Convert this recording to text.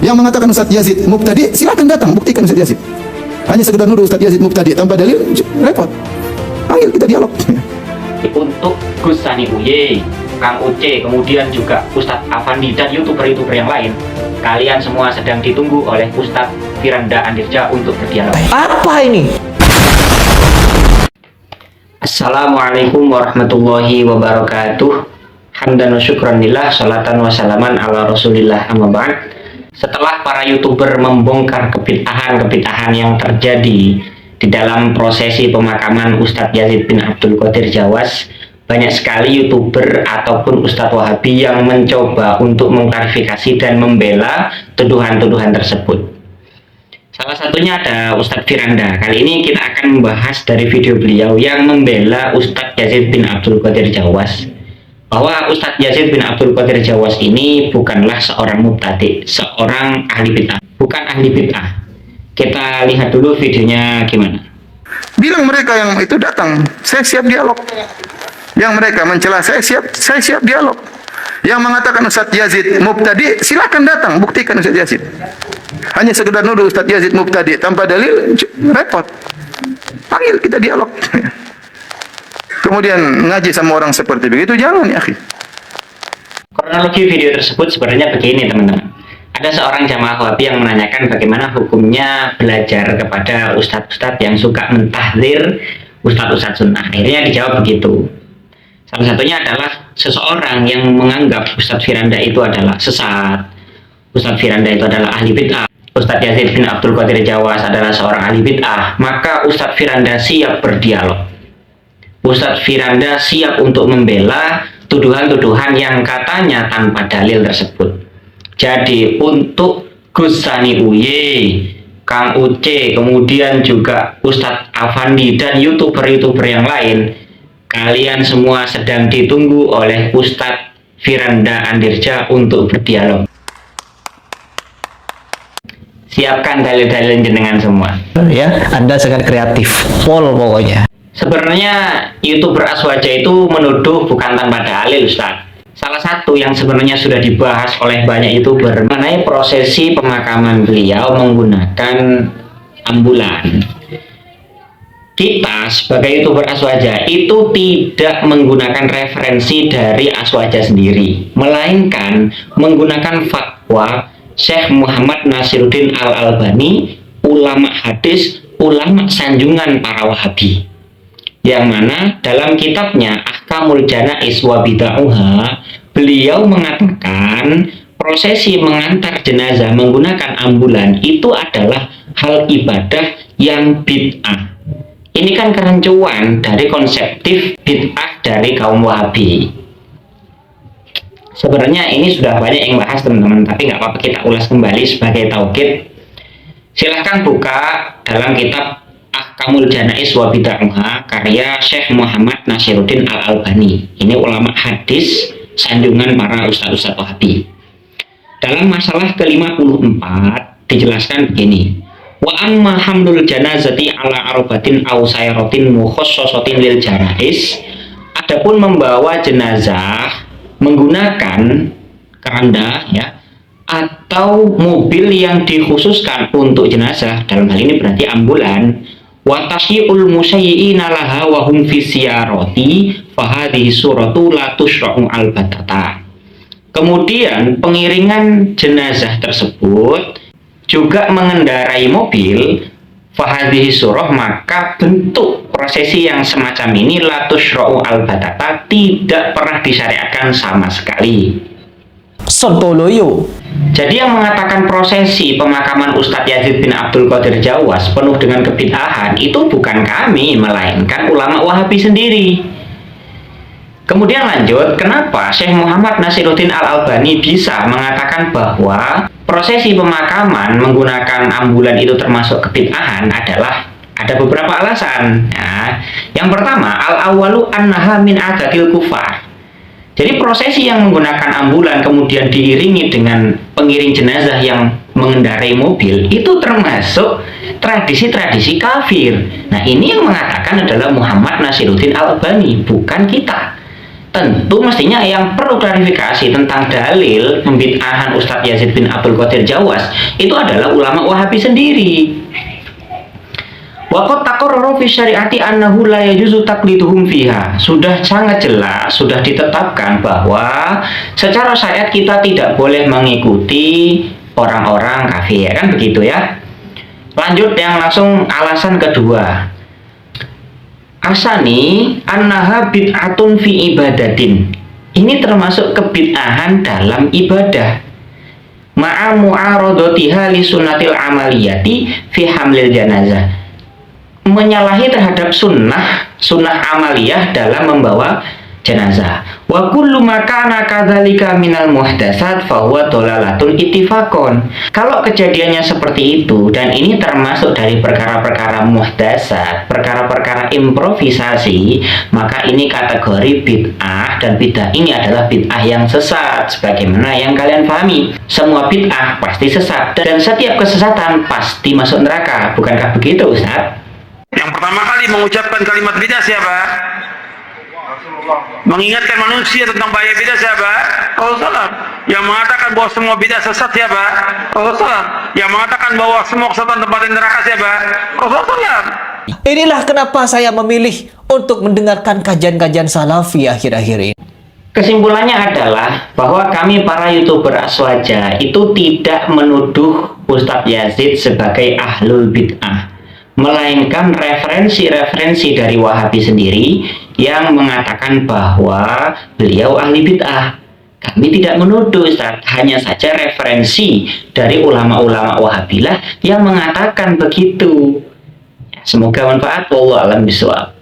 Yang mengatakan Ustaz Yazid mubtadi, silakan datang buktikan Ustaz Yazid. Hanya sekedar nuduh Ustaz Yazid mubtadi tanpa dalil, repot. Panggil kita dialog. Untuk Gus Sani Uye, Kang Uce, kemudian juga Ustadz Afandi dan YouTuber-YouTuber yang lain, kalian semua sedang ditunggu oleh Ustadz Firanda Andirja untuk berdialog. Apa ini? Assalamualaikum warahmatullahi wabarakatuh. Hamdan wa syukran lillah, salatan wa salaman ala rasulillah, amma ba'd. Setelah para YouTuber membongkar kebid'ahan yang terjadi di dalam prosesi pemakaman Ustadz Yazid bin Abdul Qadir Jawas, banyak sekali YouTuber ataupun Ustadz Wahabi yang mencoba untuk mengklarifikasi dan membela tuduhan-tuduhan tersebut. Salah satunya ada Ustadz Firanda. Kali ini kita akan membahas dari video beliau yang membela Ustadz Yazid bin Abdul Qadir Jawas, bahwa Ustadz Yazid bin Abdul Qadir Jawas ini bukanlah seorang mubtadi, seorang ahli bid'ah, bukan ahli bid'ah. Kita lihat dulu videonya gimana. Bilang mereka yang itu datang, saya siap dialog. Yang mereka mencela saya siap dialog. Yang mengatakan Ustaz Yazid mubtadi, silakan datang buktikan Ustaz Yazid. Hanya sekedar nuduh Ustaz Yazid mubtadi tanpa dalil, repot. Panggil kita dialog. Kemudian ngaji sama orang seperti begitu, jangan ya akhi. Kronologi video tersebut sebenarnya begini teman-teman. Ada seorang jamaah Wahabi yang menanyakan bagaimana hukumnya belajar kepada ustadz-ustadz yang suka mentahdir ustadz-ustadz sunnah. Akhirnya dijawab begitu. Salah satunya adalah seseorang yang menganggap Ustadz Firanda itu adalah sesat, Ustadz Firanda itu adalah ahli bid'ah, Ustadz Yazid bin Abdul Qadir Jawas adalah seorang ahli bid'ah, maka Ustadz Firanda siap berdialog. Ustadz Firanda siap untuk membela tuduhan-tuduhan yang katanya tanpa dalil tersebut. Jadi untuk Gus Sani Uye, Kang Uce, kemudian juga Ustadz Afandi dan YouTuber-YouTuber yang lain, kalian semua sedang ditunggu oleh Ustadz Firanda Andirja untuk berdialog. Siapkan dalil-dalil jenengan semua. Ya, Anda sangat kreatif. Pol pokoknya. Sebenarnya YouTuber Aswaja itu menuduh bukan tanpa dalil, Ustadz. Salah satu yang sebenarnya sudah dibahas oleh banyak YouTuber mengenai prosesi pemakaman beliau menggunakan ambulan. Kita sebagai YouTuber Aswaja itu tidak menggunakan referensi dari Aswaja sendiri, melainkan menggunakan fatwa Syekh Muhammad Nasiruddin Al-Albani, ulama hadis, ulama sanjungan para Wahabi, yang mana dalam kitabnya Ahkamul Janaiz wa Bid'ah, beliau mengatakan prosesi mengantar jenazah menggunakan ambulan itu adalah hal ibadah yang bid'ah. Ini kan kerancuan dari konseptif bid'ah dari kaum Wahabi. Sebenarnya ini sudah banyak yang bahas teman-teman, tapi nggak apa-apa kita ulas kembali sebagai taukid. Silahkan buka dalam kitab Ahkamul Janaiz wa Bid'ah karya Syekh Muhammad Nasiruddin Al-Albani. Ini ulama hadis sanjungan para ustadz-ustadz Wahabi. Dalam masalah ke-54 dijelaskan begini. Wa amma hamdul janazati ala arobatin aw sayaratin mukhassasatin lil janaiz. Adapun membawa jenazah menggunakan keranda ya, atau mobil yang dikhususkan untuk jenazah, dalam hal ini berarti ambulan, wa tasyi'ul musayyi'ina laha wa hum fi siyarati fa hadhihi suratu la tushra'u albatata. Kemudian pengiringan jenazah tersebut juga mengendarai mobil, fa hadhihi surah, maka bentuk prosesi yang semacam ini la tushra'u albatata, tidak pernah disyariatkan sama sekali. Sontoloyo. Jadi yang mengatakan prosesi pemakaman Ustadz Yazid bin Abdul Qadir Jawas penuh dengan kebid'ahan itu bukan kami, melainkan ulama Wahabi sendiri. Kemudian lanjut, kenapa Syekh Muhammad Nasiruddin Al-Albani bisa mengatakan bahwa prosesi pemakaman menggunakan ambulan itu termasuk kebid'ahan? Adalah ada beberapa alasan. Nah, yang pertama, al-awwalu annaha min adatil kufar. Jadi prosesi yang menggunakan ambulan kemudian diiringi dengan pengiring jenazah yang mengendarai mobil itu termasuk tradisi-tradisi kafir. Nah, ini yang mengatakan adalah Muhammad Nasiruddin Al-Albani, bukan kita. tentu mestinya yang perlu klarifikasi tentang dalil pembid'ahan Ustadz Yazid bin Abdul Qadir Jawas itu adalah ulama Wahabi sendiri. Waqad taqarrara fi syariati annahu la yajuzu taqliduhum fiha. Sudah sangat jelas, sudah ditetapkan bahwa secara syariat kita tidak boleh mengikuti orang-orang kafir, kan begitu ya. Lanjut yang langsung alasan kedua. Asani annaha bid'atun fi ibadatin. Ini termasuk kebid'ahan dalam ibadah. Ma'a mu'aradatiha li sunnatil amaliyati fi hamlil janazah. Menyalahi terhadap sunnah amaliyah dalam membawa jenazah. Wa kullu ma kana kadzalika minal muhdatsat fa huwa dhalalatun ittifaqon. Kalau kejadiannya seperti itu dan ini termasuk dari perkara-perkara muhdatsat, perkara-perkara improvisasi, maka ini kategori bid'ah dan bid'ah ini adalah bid'ah yang sesat sebagaimana yang kalian pahami. Semua bid'ah pasti sesat dan setiap kesesatan pasti masuk neraka. Bukankah begitu, Ustaz? Yang pertama kali mengucapkan kalimat bidah siapa? Mengingatkan manusia tentang bahaya bidah siapa? Rasulullah. Yang mengatakan bahwa semua bidah sesat siapa? Rasulullah. Yang mengatakan bahwa semua kesesatan tempat neraka siapa? Rasulullah. Inilah kenapa saya memilih untuk mendengarkan kajian-kajian salafi akhir-akhir ini. Kesimpulannya adalah bahwa kami para YouTuber Aswaja itu tidak menuduh Ustadz Yazid sebagai ahlul bid'ah, melainkan referensi-referensi dari Wahabi sendiri yang mengatakan bahwa beliau ahli bid'ah. Kami tidak menuduh, Ustaz. Hanya saja referensi dari ulama-ulama Wahabilah yang mengatakan begitu. Semoga manfaat. Wallahu a'lam bishawab.